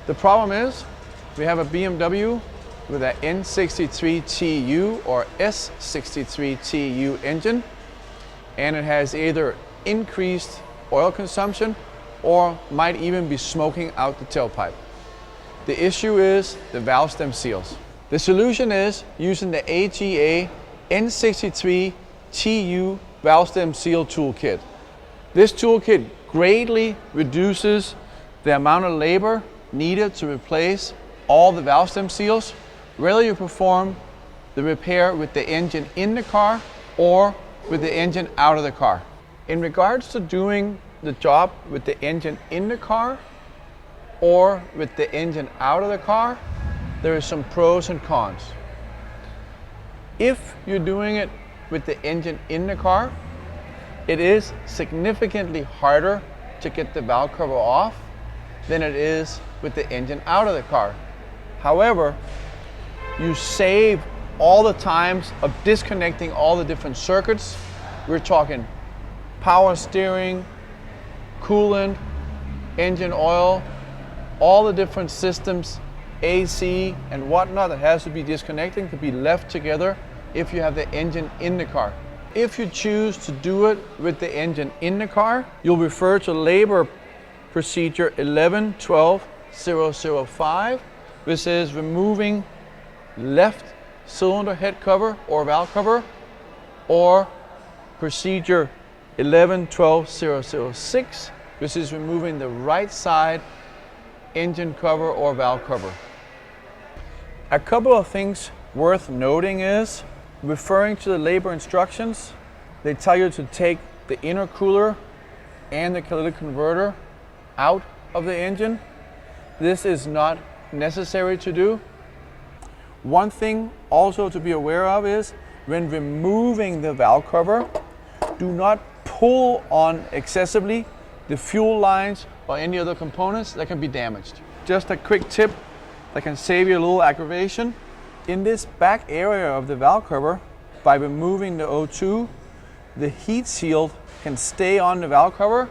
The problem is we have a BMW with an N63TU or S63TU engine, and it has either increased oil consumption or might even be smoking out the tailpipe. The issue is the valve stem seals. The solution is using the AGA N63TU valve stem seal toolkit. This toolkit greatly reduces the amount of labor needed to replace all the valve stem seals, whether you perform the repair with the engine in the car or with the engine out of the car. In regards to doing the job with the engine in the car or with the engine out of the car, there are some pros and cons. If you're doing it with the engine in the car, it is significantly harder to get the valve cover off than it is with the engine out of the car. However, you save all the times of disconnecting all the different circuits. We're talking power steering, coolant, engine oil, all the different systems, AC and whatnot that has to be disconnected can be left together if you have the engine in the car. If you choose to do it with the engine in the car, you'll refer to labor procedure 11-12-005, which is removing left cylinder head cover or valve cover, or procedure 11-12-006, which is removing the right side engine cover or valve cover. A couple of things worth noting is, referring to the labor instructions, they tell you to take the intercooler and the catalytic converter out of the engine. This is not necessary to do. One thing also to be aware of is, when removing the valve cover, do not pull on excessively the fuel lines or any other components that can be damaged. Just a quick tip that can save you a little aggravation. In this back area of the valve cover, by removing the O2, the heat shield can stay on the valve cover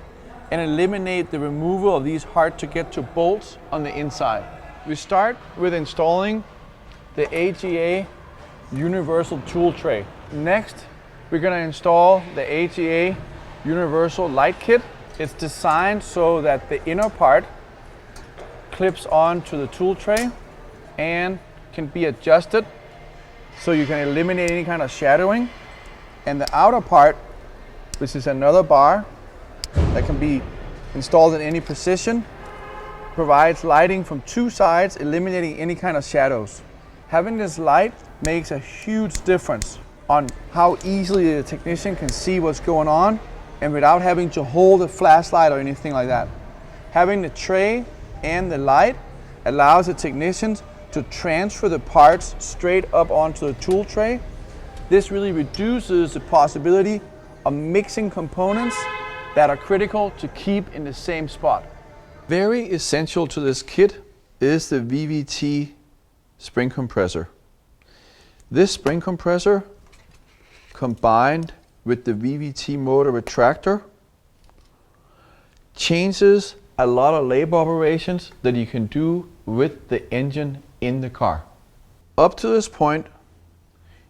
and eliminate the removal of these hard to get to bolts on the inside. We start with installing the AGA universal tool tray. Next, we're going to install the AGA universal light kit. It's designed so that the inner part clips onto the tool tray and can be adjusted so you can eliminate any kind of shadowing. And the outer part, which is another bar that can be installed in any position, provides lighting from two sides, eliminating any kind of shadows. Having this light makes a huge difference on how easily the technician can see what's going on, and without having to hold a flashlight or anything like that. Having the tray and the light allows the technicians to transfer the parts straight up onto the tool tray. This really reduces the possibility of mixing components that are critical to keep in the same spot. Very essential to this kit is the VVT spring compressor. This spring compressor, combined with the VVT motor retractor, changes a lot of labor operations that you can do with the engine in the car. Up to this point,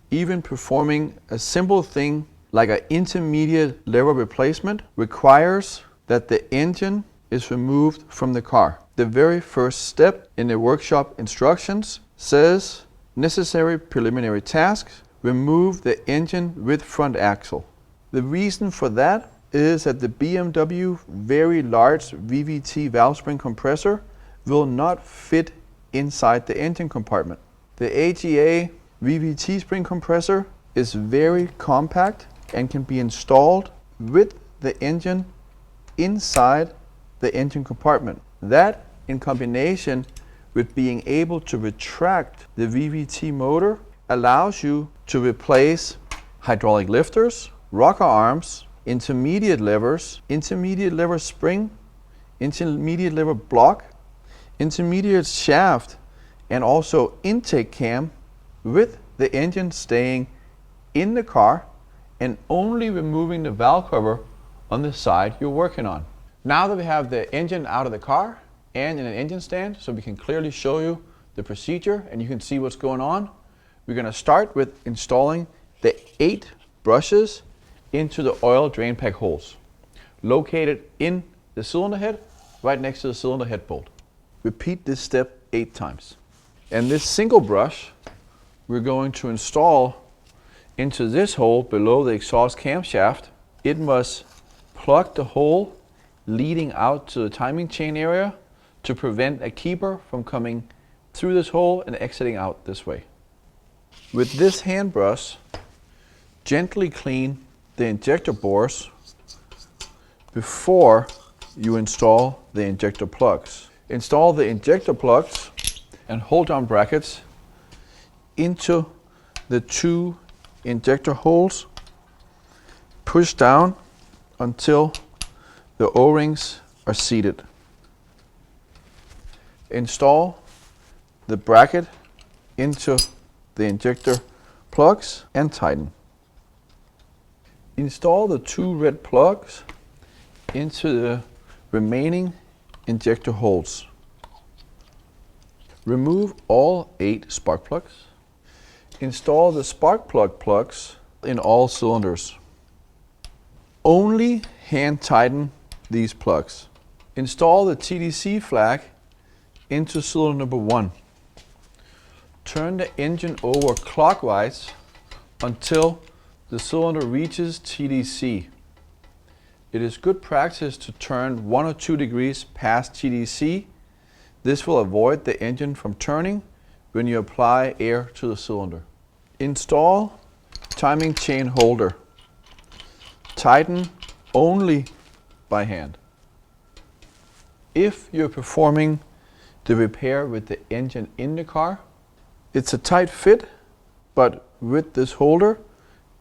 even performing a simple thing like an intermediate lever replacement requires that the engine is removed from the car. The very first step in the workshop instructions says, necessary preliminary tasks, remove the engine with front axle. The reason for that is that the BMW very large VVT valve spring compressor will not fit inside the engine compartment. The AGA VVT spring compressor is very compact and can be installed with the engine inside the engine compartment. That, in combination with being able to retract the VVT motor, allows you to replace hydraulic lifters, rocker arms, intermediate levers, intermediate lever spring, intermediate lever block, intermediate shaft, and also intake cam, with the engine staying in the car and only removing the valve cover on the side you're working on. Now that we have the engine out of the car and in an engine stand so we can clearly show you the procedure and you can see what's going on. We're going to start with installing the 8 brushes into the oil drain pack holes located in the cylinder head right next to the cylinder head bolt. Repeat this step 8 times. And this single brush we're going to install into this hole below the exhaust camshaft. It must plug the hole leading out to the timing chain area to prevent a keeper from coming through this hole and exiting out this way. With this hand brush, gently clean the injector bores before you install the injector plugs. Install the injector plugs and hold-down brackets into the 2 injector holes. Push down until the O-rings are seated. Install the bracket into the injector plugs and tighten. Install the 2 red plugs into the remaining injector holes. Remove all 8 spark plugs. Install the spark plug plugs in all cylinders. Only hand tighten these plugs. Install the TDC flag into cylinder number 1. Turn the engine over clockwise until the cylinder reaches TDC. It is good practice to turn 1 or 2 degrees past TDC. This will avoid the engine from turning when you apply air to the cylinder. Install timing chain holder. Tighten only by hand. If you're performing the repair with the engine in the car, it's a tight fit, but with this holder,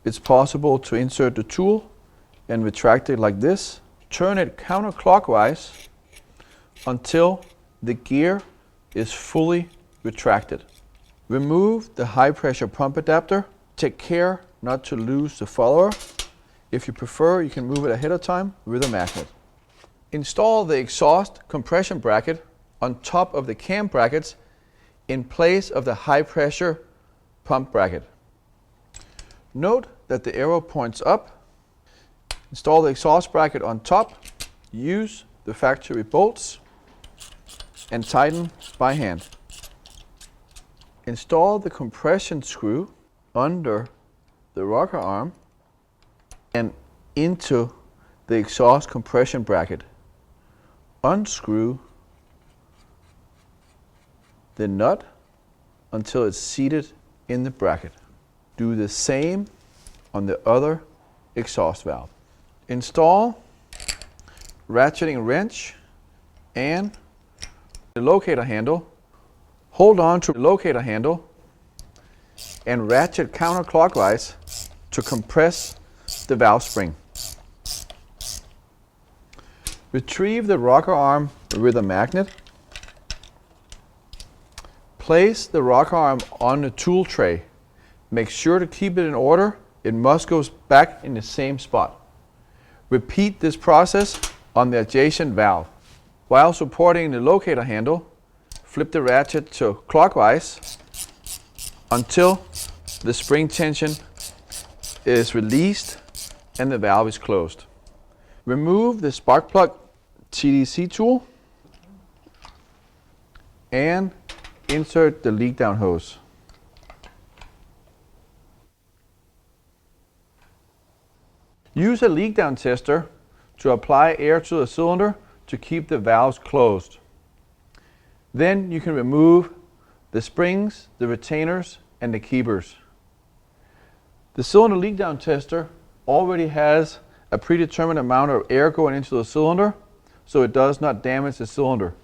it's possible to insert the tool and retract it like this. Turn it counterclockwise until the gear is fully retracted. Remove the high pressure pump adapter. Take care not to lose the follower. If you prefer, you can move it ahead of time with a magnet. Install the exhaust compression bracket on top of the cam brackets in place of the high pressure pump bracket. Note that the arrow points up. Install the exhaust bracket on top. Use the factory bolts and tighten by hand. Install the compression screw under the rocker arm and into the exhaust compression bracket. Unscrew the nut until it's seated in the bracket. Do the same on the other exhaust valve. Install ratcheting wrench and the locator handle. Hold on to the locator handle and ratchet counterclockwise to compress the valve spring. Retrieve the rocker arm with a magnet. Place the rocker arm on the tool tray. Make sure to keep it in order. It must go back in the same spot. Repeat this process on the adjacent valve. While supporting the locator handle, flip the ratchet to clockwise until the spring tension is released and the valve is closed. Remove the spark plug TDC tool and insert the leak down hose. Use a leak down tester to apply air to the cylinder to keep the valves closed. Then you can remove the springs, the retainers, and the keepers. The cylinder leak down tester already has a predetermined amount of air going into the cylinder, so it does not damage the cylinder.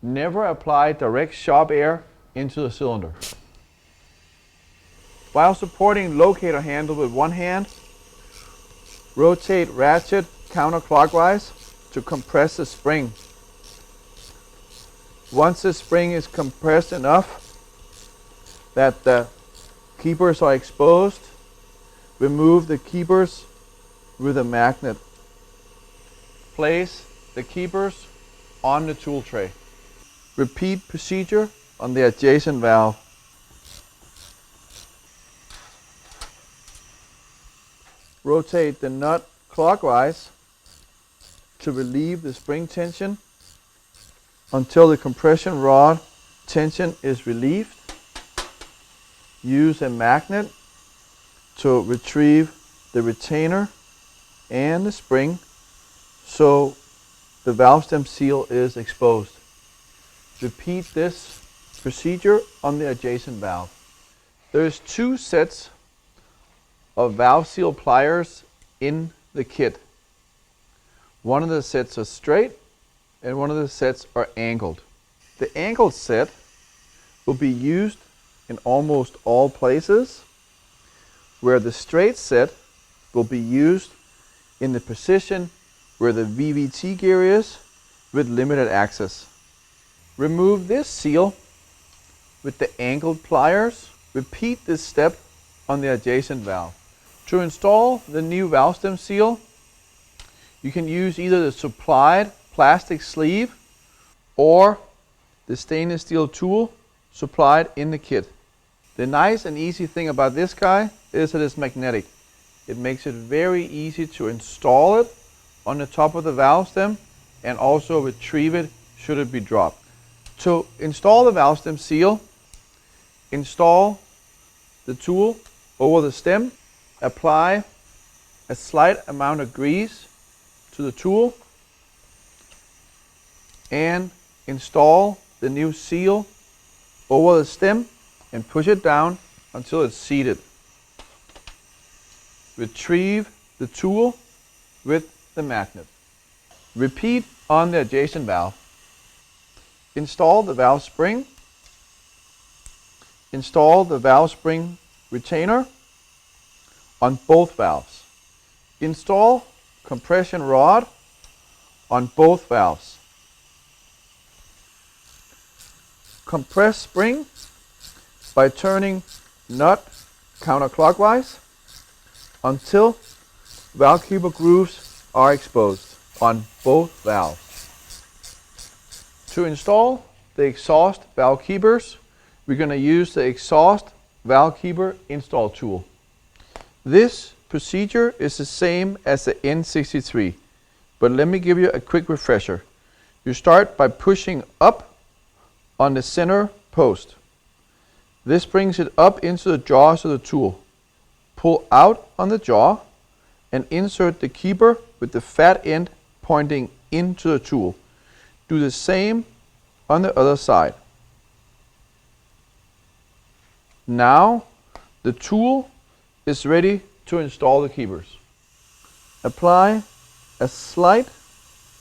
Never apply direct shop air into the cylinder. While supporting locator handle with one hand, rotate ratchet counterclockwise to compress the spring. Once the spring is compressed enough that the keepers are exposed, remove the keepers with a magnet. Place the keepers on the tool tray. Repeat procedure on the adjacent valve. Rotate the nut clockwise to relieve the spring tension until the compression rod tension is relieved. Use a magnet to retrieve the retainer and the spring so the valve stem seal is exposed. Repeat this procedure on the adjacent valve. There's 2 sets of valve seal pliers in the kit. One of the sets are straight and one of the sets are angled. The angled set will be used in almost all places, where the straight set will be used in the position where the VVT gear is with limited access. Remove this seal with the angled pliers. Repeat this step on the adjacent valve. To install the new valve stem seal, you can use either the supplied plastic sleeve or the stainless steel tool supplied in the kit. The nice and easy thing about this guy is that it's magnetic. It makes it very easy to install it on the top of the valve stem and also retrieve it should it be dropped. To install the valve stem seal, install the tool over the stem, apply a slight amount of grease to the tool, and install the new seal over the stem and push it down until it's seated. Retrieve the tool with the magnet. Repeat on the adjacent valve. Install the valve spring. Install the valve spring retainer on both valves. Install compression rod on both valves. Compress spring by turning nut counterclockwise until valve keeper grooves are exposed on both valves. To install the exhaust valve keepers, we're going to use the exhaust valve keeper install tool. This procedure is the same as the N63, but let me give you a quick refresher. You start by pushing up on the center post. This brings it up into the jaws of the tool. Pull out on the jaw and insert the keeper with the fat end pointing into the tool. Do the same on the other side. Now the tool is ready to install the keepers. Apply a slight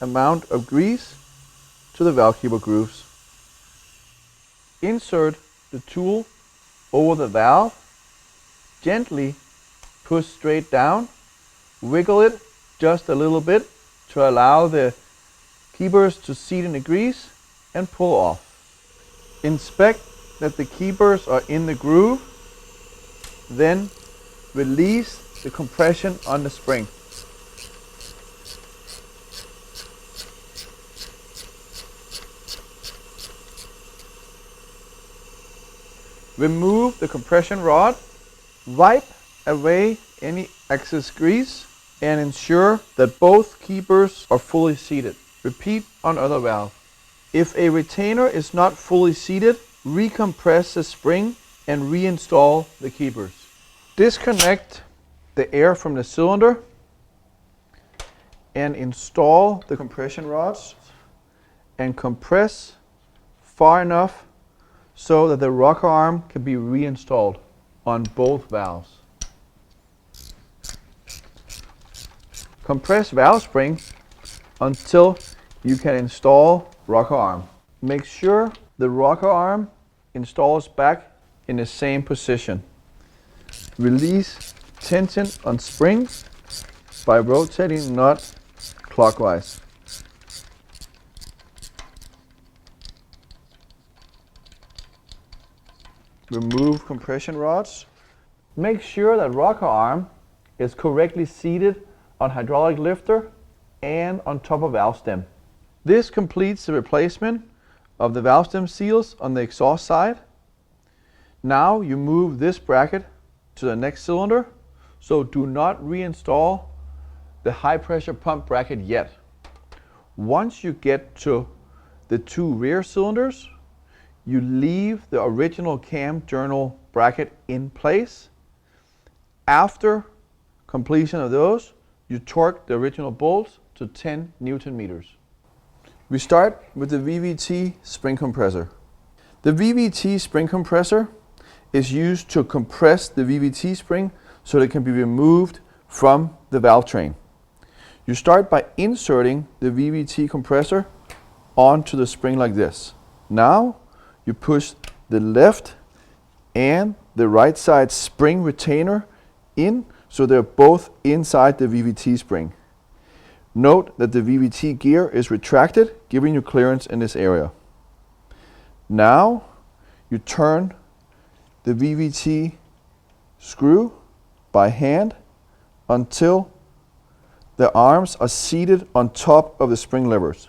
amount of grease to the valve keeper grooves. Insert the tool over the valve, gently push straight down, wiggle it just a little bit to allow the keepers to seat in the grease and pull off. Inspect that the keepers are in the groove, then release the compression on the spring. Remove the compression rod, wipe away any excess grease, and ensure that both keepers are fully seated. Repeat on other valve. If a retainer is not fully seated, recompress the spring and reinstall the keepers. Disconnect the air from the cylinder and install the compression rods and compress far enough so that the rocker arm can be reinstalled on both valves. Compress valve spring until you can install rocker arm. Make sure the rocker arm installs back in the same position. Release tension on spring by rotating nut clockwise. Remove compression rods. Make sure that rocker arm is correctly seated on hydraulic lifter and on top of valve stem. This completes the replacement of the valve stem seals on the exhaust side. Now you move this bracket to the next cylinder, so do not reinstall the high pressure pump bracket yet. Once you get to the two rear cylinders, you leave the original cam journal bracket in place. After completion of those, you torque the original bolts to 10 Newton meters. We start with the VVT spring compressor. The VVT spring compressor is used to compress the VVT spring so that it can be removed from the valve train. You start by inserting the VVT compressor onto the spring like this. Now you push the left and the right side spring retainer in so they're both inside the VVT spring. Note that the VVT gear is retracted, giving you clearance in this area. Now you turn the VVT screw by hand until the arms are seated on top of the spring levers.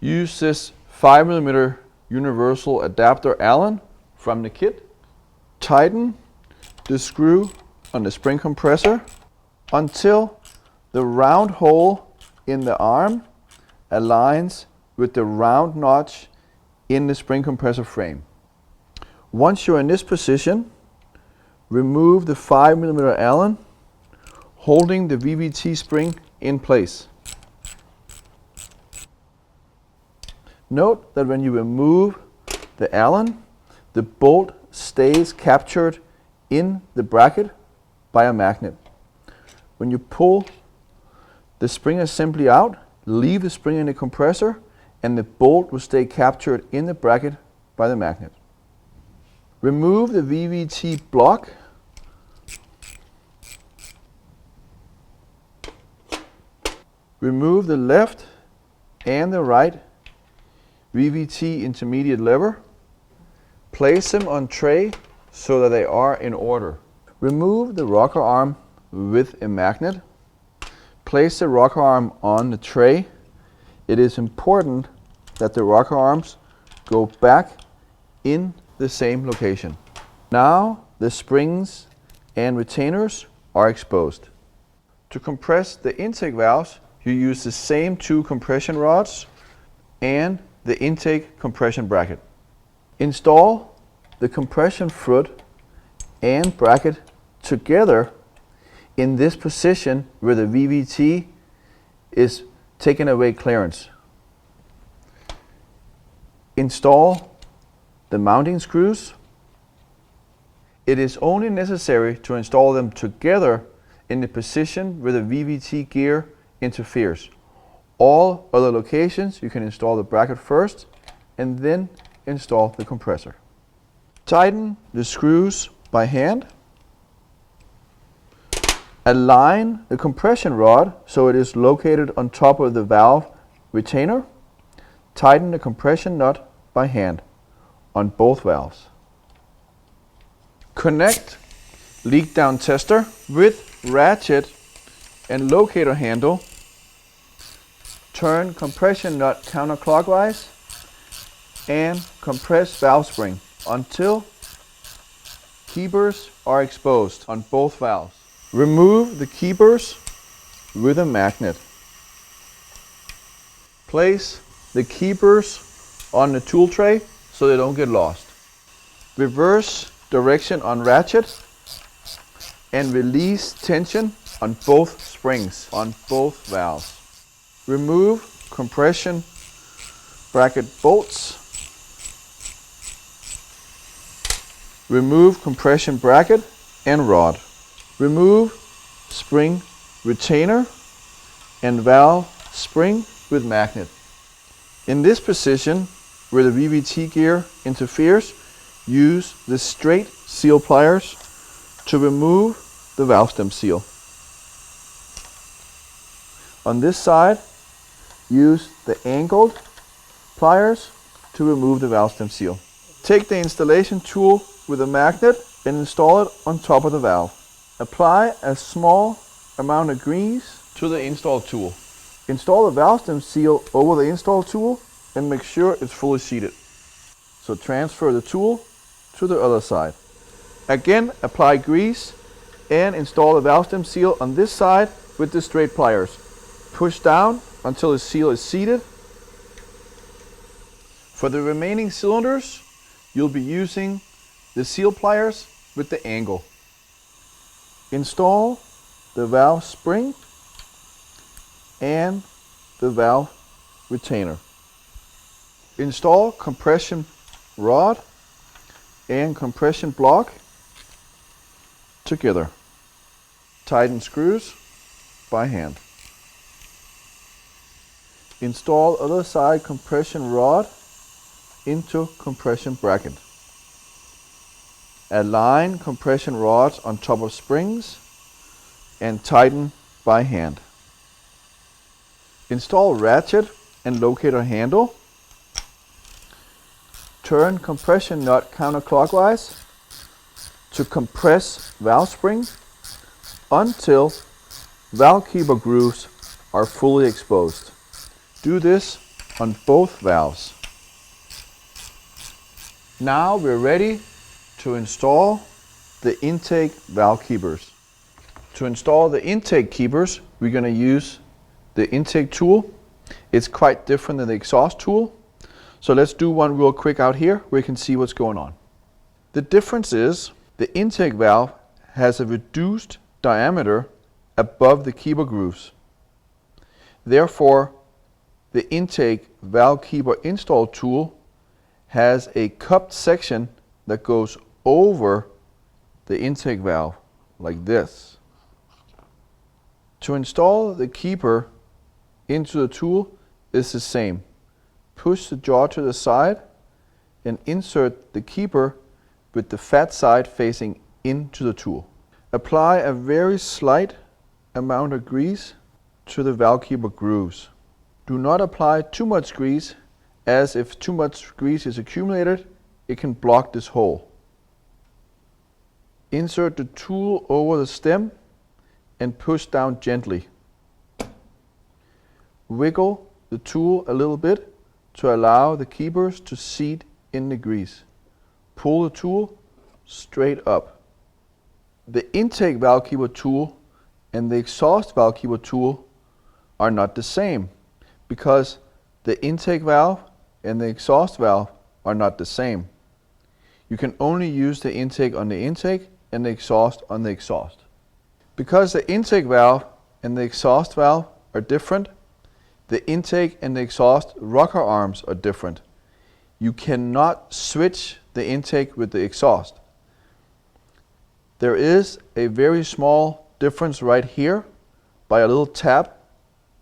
Use this 5mm universal adapter Allen from the kit. Tighten the screw on the spring compressor until the round hole in the arm aligns with the round notch in the spring compressor frame. Once you're in this position, remove the 5mm Allen, holding the VVT spring in place. Note that when you remove the Allen, the bolt stays captured in the bracket by a magnet. When you pull the spring assembly out, leave the spring in the compressor and the bolt will stay captured in the bracket by the magnet. Remove the VVT block . Remove the left and the right VVT intermediate lever. Place them on tray so that they are in order. Remove the rocker arm with a magnet. Place the rocker arm on the tray. It is important that the rocker arms go back in the same location. Now the springs and retainers are exposed. To compress the intake valves, you use the same two compression rods and the intake compression bracket. Install the compression foot and bracket together in this position where the VVT is taking away clearance. Install the mounting screws. It is only necessary to install them together in the position where the VVT gear interferes. All other locations you can install the bracket first and then install the compressor. Tighten the screws by hand. Align the compression rod so it is located on top of the valve retainer. Tighten the compression nut by hand on both valves. Connect leak down tester with ratchet and locator handle. Turn compression nut counterclockwise and compress valve spring until keepers are exposed on both valves. Remove the keepers with a magnet. Place the keepers on the tool tray so they don't get lost. Reverse direction on ratchet and release tension on both springs on both valves. Remove compression bracket bolts. Remove compression bracket and rod. Remove spring retainer and valve spring with magnet. In this position, where the VVT gear interferes, use the straight seal pliers to remove the valve stem seal. On this side, use the angled pliers to remove the valve stem seal. Take the installation tool with a magnet and install it on top of the valve. Apply a small amount of grease to the install tool. Install the valve stem seal over the install tool and make sure it's fully seated. So transfer the tool to the other side. Again, apply grease and install the valve stem seal on this side with the straight pliers. Push down until the seal is seated. For the remaining cylinders, you'll be using the seal pliers with the angle. Install the valve spring and the valve retainer. Install compression rod and compression block together. Tighten screws by hand. Install other side compression rod into compression bracket. Align compression rods on top of springs and tighten by hand. Install ratchet and locator handle. Turn compression nut counterclockwise to compress valve spring until valve keeper grooves are fully exposed. Do this on both valves. Now we're ready to install the intake valve keepers. To install the intake keepers, we're going to use the intake tool. It's quite different than the exhaust tool. So let's do one real quick out here where you can see what's going on. The difference is the intake valve has a reduced diameter above the keeper grooves. Therefore, the intake valve keeper install tool has a cupped section that goes over the intake valve like this. To install the keeper into the tool is the same. Push the jaw to the side and insert the keeper with the fat side facing into the tool. Apply a very slight amount of grease to the valve keeper grooves. Do not apply too much grease, as if too much grease is accumulated, it can block this hole. Insert the tool over the stem and push down gently. Wiggle the tool a little bit to allow the keepers to seat in the grease. Pull the tool straight up. The intake valve keeper tool and the exhaust valve keeper tool are not the same because the intake valve and the exhaust valve are not the same. You can only use the intake on the intake and the exhaust on the exhaust. Because the intake valve and the exhaust valve are different, the intake and the exhaust rocker arms are different. You cannot switch the intake with the exhaust. There is a very small difference right here by a little tap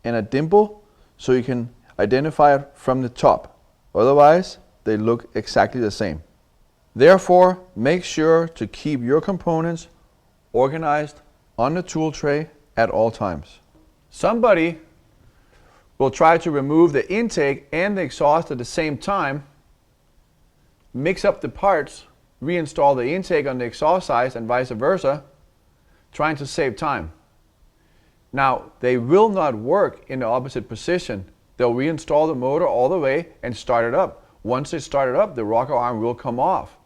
and a dimple, so you can identify it from the top. Otherwise, they look exactly the same. Therefore, make sure to keep your components organized on the tool tray at all times. Somebody will try to remove the intake and the exhaust at the same time, mix up the parts, reinstall the intake on the exhaust side and vice versa, trying to save time. Now, they will not work in the opposite position. They'll reinstall the motor all the way and start it up. Once they start it up, the rocker arm will come off.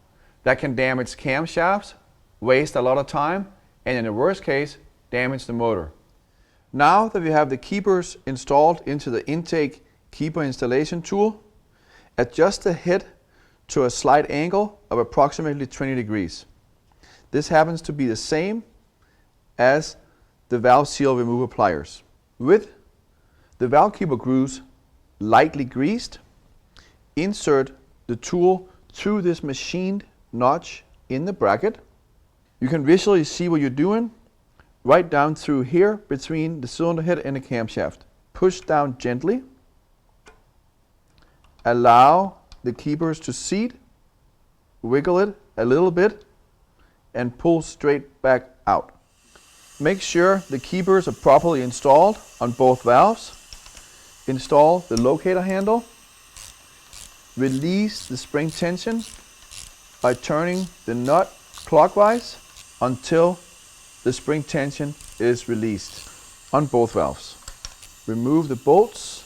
That can damage camshafts, waste a lot of time, and in the worst case, damage the motor. Now that we have the keepers installed into the intake keeper installation tool, adjust the head to a slight angle of approximately 20 degrees. This happens to be the same as the valve seal remover pliers. With the valve keeper grooves lightly greased, insert the tool through this machined notch in the bracket. You can visually see what you're doing right down through here between the cylinder head and the camshaft. Push down gently. Allow the keepers to seat. Wiggle it a little bit and pull straight back out. Make sure the keepers are properly installed on both valves. Install the locator handle. Release the spring tension by turning the nut clockwise until the spring tension is released on both valves. Remove the bolts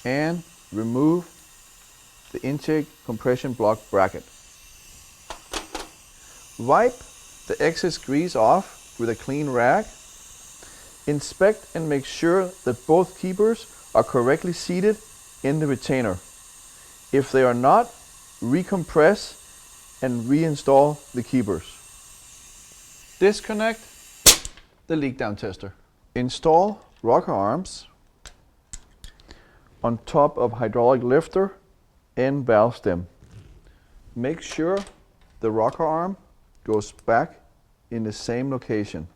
and remove the intake compression block bracket. Wipe the excess grease off with a clean rag. Inspect and make sure that both keepers are correctly seated in the retainer. If they are not, recompress and reinstall the keepers. Disconnect the leak down tester. Install rocker arms on top of hydraulic lifter and valve stem. Make sure the rocker arm goes back in the same location.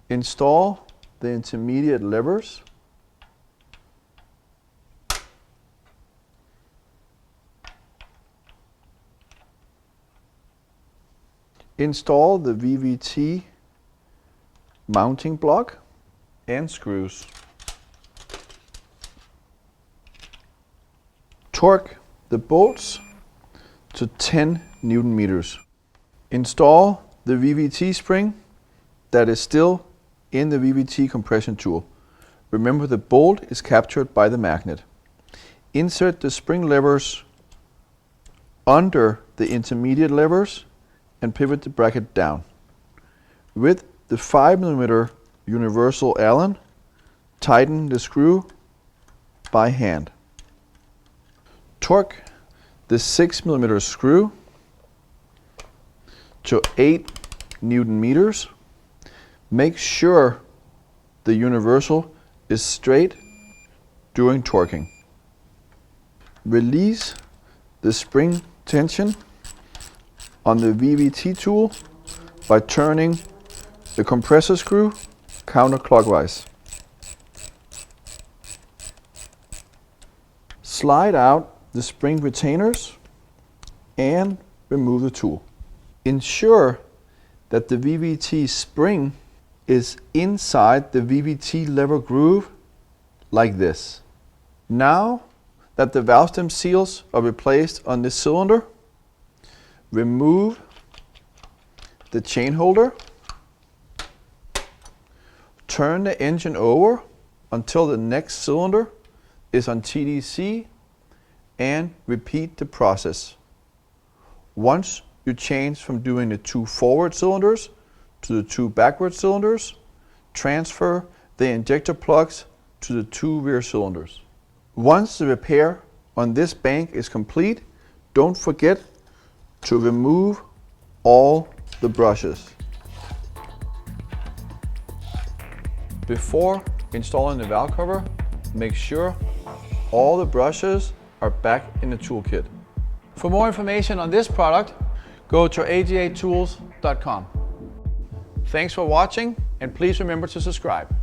Install the intermediate levers. Install the VVT mounting block and screws. Torque the bolts to 10 Newton meters. Install the VVT spring that is still in the VVT compression tool. Remember, the bolt is captured by the magnet. Insert the spring levers under the intermediate levers and pivot the bracket down. With the 5mm universal Allen, tighten the screw by hand. Torque the 6mm screw to 8 Newton meters. Make sure the universal is straight during torquing. Release the spring tension on the VVT tool by turning the compressor screw counterclockwise. Slide out the spring retainers and remove the tool. Ensure that the VVT spring is inside the VVT lever groove like this. Now that the valve stem seals are replaced on this cylinder, remove the chain holder. Turn the engine over until the next cylinder is on TDC and repeat the process. Once you change from doing the 2 forward cylinders to the 2 backward cylinders, transfer the injector plugs to the 2 rear cylinders. Once the repair on this bank is complete, don't forget to remove all the brushes. Before installing the valve cover, make sure all the brushes are back in the toolkit. For more information on this product, go to agatools.com. Thanks for watching, and please remember to subscribe.